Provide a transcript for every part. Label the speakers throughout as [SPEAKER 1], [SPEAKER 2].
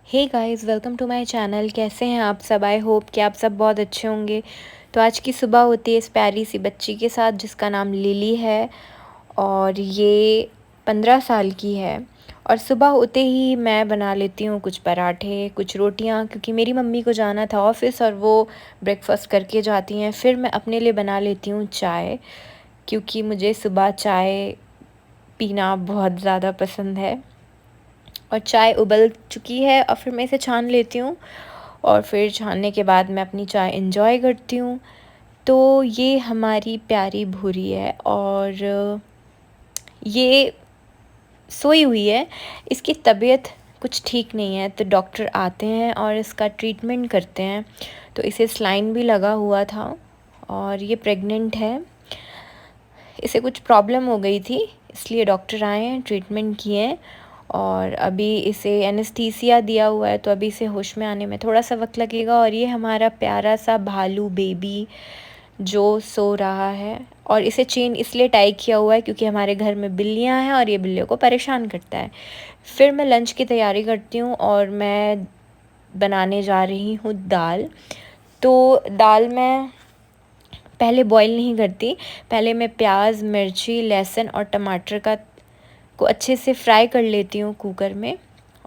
[SPEAKER 1] Hey guys, welcome to my channel. कैसे हैं आप सब? आई होप कि आप सब बहुत अच्छे होंगे। तो आज की सुबह होती है इस प्यारी सी बच्ची के साथ जिसका नाम लिली है और ये 15 साल की है। और सुबह होते ही मैं बना लेती हूँ कुछ पराठे, कुछ रोटियाँ, क्योंकि मेरी मम्मी को जाना था ऑफ़िस और वो ब्रेकफ़ास्ट करके जाती हैं। फिर मैं अपने लिए बना लेती हूँ चाय, क्योंकि मुझे सुबह चाय पीना बहुत ज़्यादा पसंद है। और चाय उबल चुकी है और फिर मैं इसे छान लेती हूँ और फिर छानने के बाद मैं अपनी चाय एंजॉय करती हूँ। तो ये हमारी प्यारी भूरी है और ये सोई हुई है। इसकी तबीयत कुछ ठीक नहीं है, तो डॉक्टर आते हैं और इसका ट्रीटमेंट करते हैं। तो इसे सलाइन भी लगा हुआ था और ये प्रेग्नेंट है। इसे कुछ प्रॉब्लम हो गई थी, इसलिए डॉक्टर आए हैं, ट्रीटमेंट किए हैं और अभी इसे एनेस्थीसिया दिया हुआ है। तो अभी इसे होश में आने में थोड़ा सा वक्त लगेगा। और ये हमारा प्यारा सा भालू बेबी जो सो रहा है। और इसे चेन इसलिए टाई किया हुआ है क्योंकि हमारे घर में बिल्लियाँ हैं और ये बिल्लियों को परेशान करता है। फिर मैं लंच की तैयारी करती हूँ और मैं बनाने जा रही हूँ दाल। तो दाल मैं पहले बॉईल नहीं करती, पहले मैं प्याज, मिर्ची, लहसुन और टमाटर को अच्छे से फ्राई कर लेती हूँ कुकर में।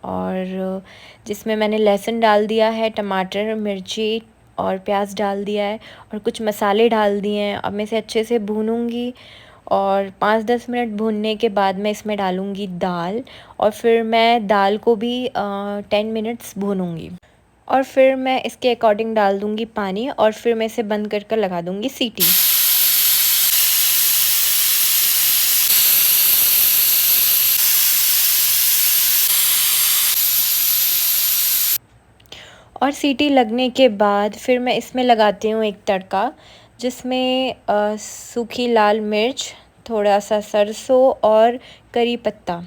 [SPEAKER 1] और जिसमें मैंने लहसुन डाल दिया है, टमाटर, मिर्ची और प्याज डाल दिया है और कुछ मसाले डाल दिए हैं। अब मैं इसे अच्छे से भूनूंगी और 5-10 मिनट भूनने के बाद मैं इसमें डालूंगी दाल और फिर मैं दाल को भी 10 मिनट्स भूनूंगी। और फिर मैं इसके अकॉर्डिंग डाल दूंगी पानी और फिर मैं इसे बंद कर कर लगा दूंगी सीटी। और सीटी लगने के बाद फिर मैं इसमें लगाती हूँ एक तड़का, जिसमें सूखी लाल मिर्च, थोड़ा सा सरसों और करी पत्ता,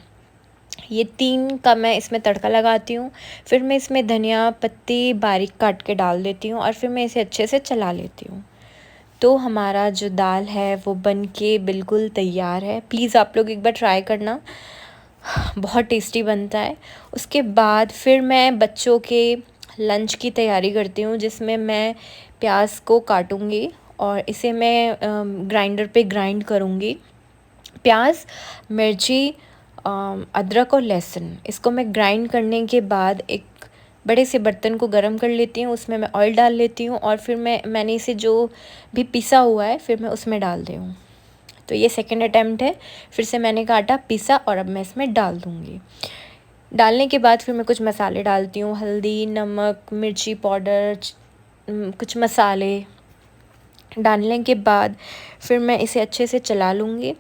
[SPEAKER 1] ये 3 का मैं इसमें तड़का लगाती हूँ। फिर मैं इसमें धनिया पत्ती बारीक काट के डाल देती हूँ और फिर मैं इसे अच्छे से चला लेती हूँ। तो हमारा जो दाल है वो बन के बिल्कुल तैयार है। प्लीज़ आप लोग एक बार ट्राई करना, बहुत टेस्टी बनता है। उसके बाद फिर मैं बच्चों के लंच की तैयारी करती हूँ, जिसमें मैं प्याज को काटूँगी और इसे मैं ग्राइंडर पे ग्राइंड करूँगी। प्याज, मिर्ची, अदरक और लहसुन, इसको मैं ग्राइंड करने के बाद एक बड़े से बर्तन को गरम कर लेती हूँ, उसमें मैं ऑयल डाल लेती हूँ और फिर मैंने इसे जो भी पिसा हुआ है फिर मैं उसमें डाल दी हूँ। तो ये सेकंड अटैम्प्ट है, फिर से मैंने काटा, पिसा और अब मैं इसमें डाल दूँगी। डालने के बाद फिर मैं कुछ मसाले डालती हूँ, हल्दी, नमक, मिर्ची पाउडर, कुछ मसाले डालने के बाद फिर मैं इसे अच्छे से चला लूँगी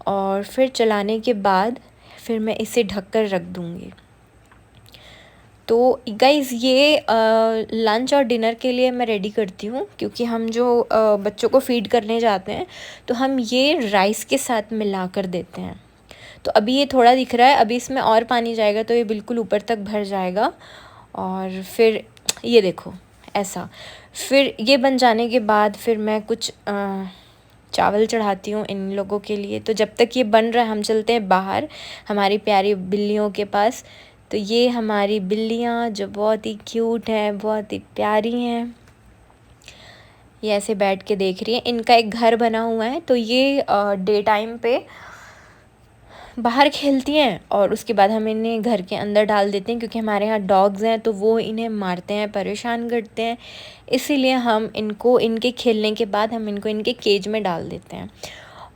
[SPEAKER 1] और फिर चलाने के बाद फिर मैं इसे ढक कर रख दूँगी। तो गाइज़ ये लंच और डिनर के लिए मैं रेडी करती हूँ, क्योंकि हम जो बच्चों को फ़ीड करने जाते हैं तो हम ये राइस के साथ मिला कर देते हैं। तो अभी ये थोड़ा दिख रहा है, अभी इसमें और पानी जाएगा तो ये बिल्कुल ऊपर तक भर जाएगा। और फिर ये देखो ऐसा, फिर ये बन जाने के बाद फिर मैं कुछ चावल चढ़ाती हूँ इन लोगों के लिए। तो जब तक ये बन रहा है हम चलते हैं बाहर हमारी प्यारी बिल्लियों के पास। तो ये हमारी बिल्लियाँ जो बहुत ही क्यूट हैं, बहुत ही प्यारी हैं, ये ऐसे बैठ के देख रही हैं। इनका एक घर बना हुआ है, तो ये डे टाइम पे बाहर खेलती हैं और उसके बाद हम इन्हें घर के अंदर डाल देते हैं, क्योंकि हमारे यहाँ डॉग्स हैं तो वो इन्हें मारते हैं, परेशान करते हैं। इसीलिए हम इनको इनके खेलने के बाद हम इनको इनके केज में डाल देते हैं।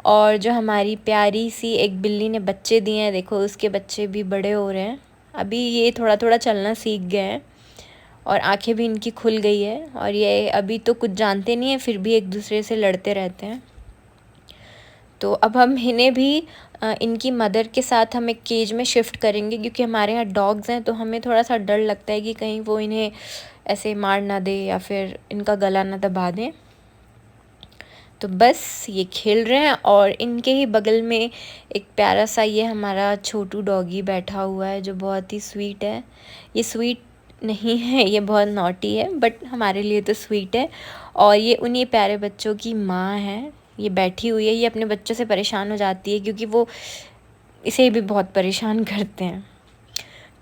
[SPEAKER 1] और जो हमारी प्यारी सी एक बिल्ली ने बच्चे दिए हैं, देखो उसके बच्चे भी बड़े हो रहे हैं। अभी ये थोड़ा थोड़ा चलना सीख गए हैं और आंखें भी इनकी खुल गई है। और ये अभी तो कुछ जानते नहीं हैं, फिर भी एक दूसरे से लड़ते रहते हैं। तो अब हम इन्हें भी इनकी मदर के साथ हम एक केज में शिफ्ट करेंगे, क्योंकि हमारे यहाँ डॉग्स हैं तो हमें थोड़ा सा डर लगता है कि कहीं वो इन्हें ऐसे मार ना दे या फिर इनका गला ना दबा दें। तो बस ये खेल रहे हैं और इनके ही बगल में एक प्यारा सा ये हमारा छोटू डॉगी बैठा हुआ है जो बहुत ही स्वीट है। ये स्वीट नहीं है, ये बहुत नॉटी है, बट हमारे लिए तो स्वीट है। और ये उन्हीं प्यारे बच्चों की माँ है, ये बैठी हुई है। ये अपने बच्चों से परेशान हो जाती है क्योंकि वो इसे भी बहुत परेशान करते हैं।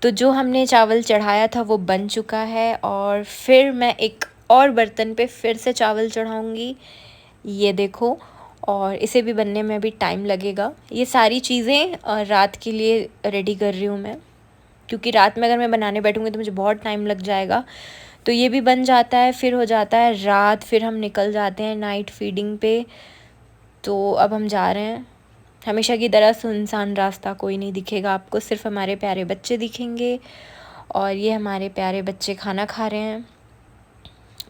[SPEAKER 1] तो जो हमने चावल चढ़ाया था वो बन चुका है और फिर मैं एक और बर्तन पे फिर से चावल चढ़ाऊँगी, ये देखो। और इसे भी बनने में भी टाइम लगेगा। ये सारी चीज़ें रात के लिए रेडी कर रही हूँ मैं, क्योंकि रात में अगर मैं बनाने बैठूँगी तो मुझे बहुत टाइम लग जाएगा। तो ये भी बन जाता है, फिर हो जाता है रात, फिर हम निकल जाते हैं नाइट फीडिंग पे। तो अब हम जा रहे हैं। हमेशा की तरह सुनसान रास्ता, कोई नहीं दिखेगा आपको, सिर्फ हमारे प्यारे बच्चे दिखेंगे। और ये हमारे प्यारे बच्चे खाना खा रहे हैं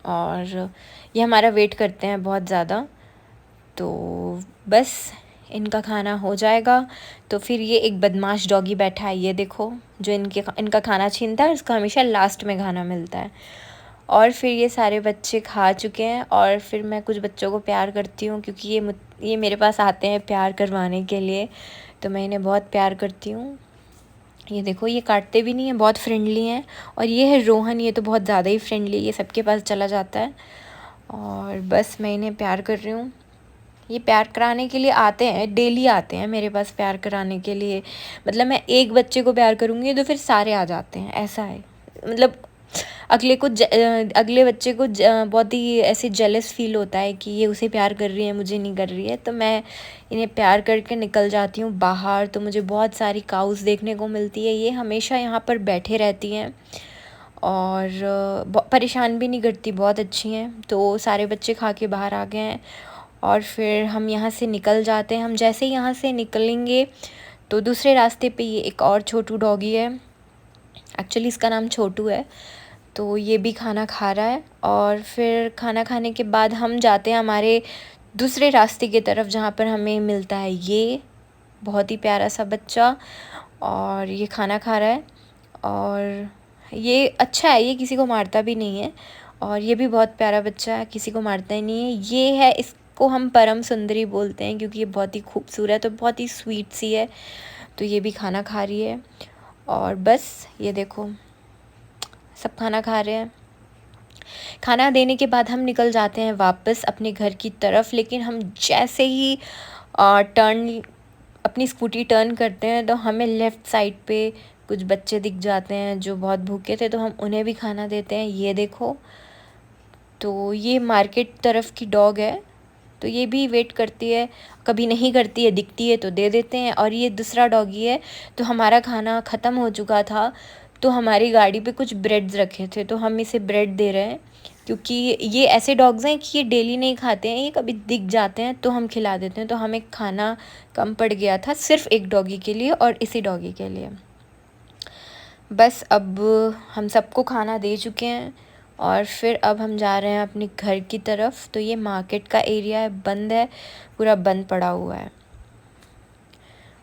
[SPEAKER 1] और ये हमारा वेट करते हैं बहुत ज़्यादा। तो बस इनका खाना हो जाएगा तो फिर ये एक बदमाश डॉगी बैठा है, ये देखो, जो इनका खाना छीनता है, उसको हमेशा लास्ट में खाना मिलता है। और फिर ये सारे बच्चे खा चुके हैं और फिर मैं कुछ बच्चों को प्यार करती हूँ, क्योंकि ये मेरे पास आते हैं प्यार करवाने के लिए, तो मैं इन्हें बहुत प्यार करती हूँ। ये देखो, ये काटते भी नहीं हैं, बहुत फ्रेंडली हैं। और ये है रोहन, ये तो बहुत ज़्यादा ही फ्रेंडली, ये सबके पास चला जाता है। और बस मैं इन्हें प्यार कर रही हूँ। ये प्यार कराने के लिए आते हैं, डेली आते हैं मेरे पास प्यार कराने के लिए। मतलब मैं एक बच्चे को प्यार करूँगी तो फिर सारे आ जाते हैं, ऐसा है। मतलब अगले बच्चे को बहुत ही ऐसे जेलस फील होता है कि ये उसे प्यार कर रही है, मुझे नहीं कर रही है। तो मैं इन्हें प्यार करके निकल जाती हूँ बाहर, तो मुझे बहुत सारी काउस देखने को मिलती है। ये हमेशा यहाँ पर बैठे रहती हैं और परेशान भी नहीं करती, बहुत अच्छी हैं। तो सारे बच्चे खा के बाहर आ गए हैं और फिर हम यहाँ से निकल जाते हैं। हम जैसे ही यहाँ से निकलेंगे तो दूसरे रास्ते पे ये एक और छोटू डॉगी है, एक्चुअली इसका नाम छोटू है। तो ये भी खाना खा रहा है और फिर खाना खाने के बाद हम जाते हैं हमारे दूसरे रास्ते की तरफ, जहाँ पर हमें मिलता है ये बहुत ही प्यारा सा बच्चा। और ये खाना खा रहा है और ये अच्छा है, ये किसी को मारता भी नहीं है। और ये भी बहुत प्यारा बच्चा है, किसी को मारता ही नहीं है। ये है, इसको हम परम सुंदरी बोलते हैं, क्योंकि ये बहुत ही खूबसूरत और बहुत ही स्वीट सी है। तो ये भी खाना खा रही है और बस ये देखो, सब खाना खा रहे हैं। खाना देने के बाद हम निकल जाते हैं वापस अपने घर की तरफ। लेकिन हम जैसे ही टर्न अपनी स्कूटी टर्न करते हैं तो हमें लेफ़्ट साइड पे कुछ बच्चे दिख जाते हैं जो बहुत भूखे थे, तो हम उन्हें भी खाना देते हैं, ये देखो। तो ये मार्केट तरफ की डॉग है, तो ये भी वेट करती है, कभी नहीं करती है, दिखती है तो दे देते हैं। और ये दूसरा डॉगी है। तो हमारा खाना ख़त्म हो चुका था, तो हमारी गाड़ी पे कुछ ब्रेड्स रखे थे, तो हम इसे ब्रेड दे रहे हैं, क्योंकि ये ऐसे डॉग्स हैं कि ये डेली नहीं खाते हैं, ये कभी दिख जाते हैं तो हम खिला देते हैं। तो हमें खाना कम पड़ गया था सिर्फ एक डॉगी के लिए और इसी डॉगी के लिए। बस अब हम सबको खाना दे चुके हैं और फिर अब हम जा रहे हैं अपने घर की तरफ। तो ये मार्केट का एरिया है, बंद है, पूरा बंद पड़ा हुआ है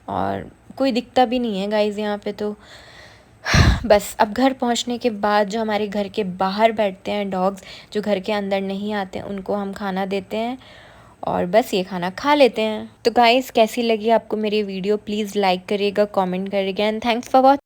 [SPEAKER 1] और कोई दिखता भी नहीं है गाइज़ यहाँ पे। तो बस अब घर पहुँचने के बाद जो हमारे घर के बाहर बैठते हैं डॉग्स, जो घर के अंदर नहीं आते, उनको हम खाना देते हैं और बस ये खाना खा लेते हैं। तो गाइज़, कैसी लगी आपको मेरी वीडियो? प्लीज़ लाइक करिएगा, कमेंट करिएगा एंड थैंक्स फॉर वॉचिंग।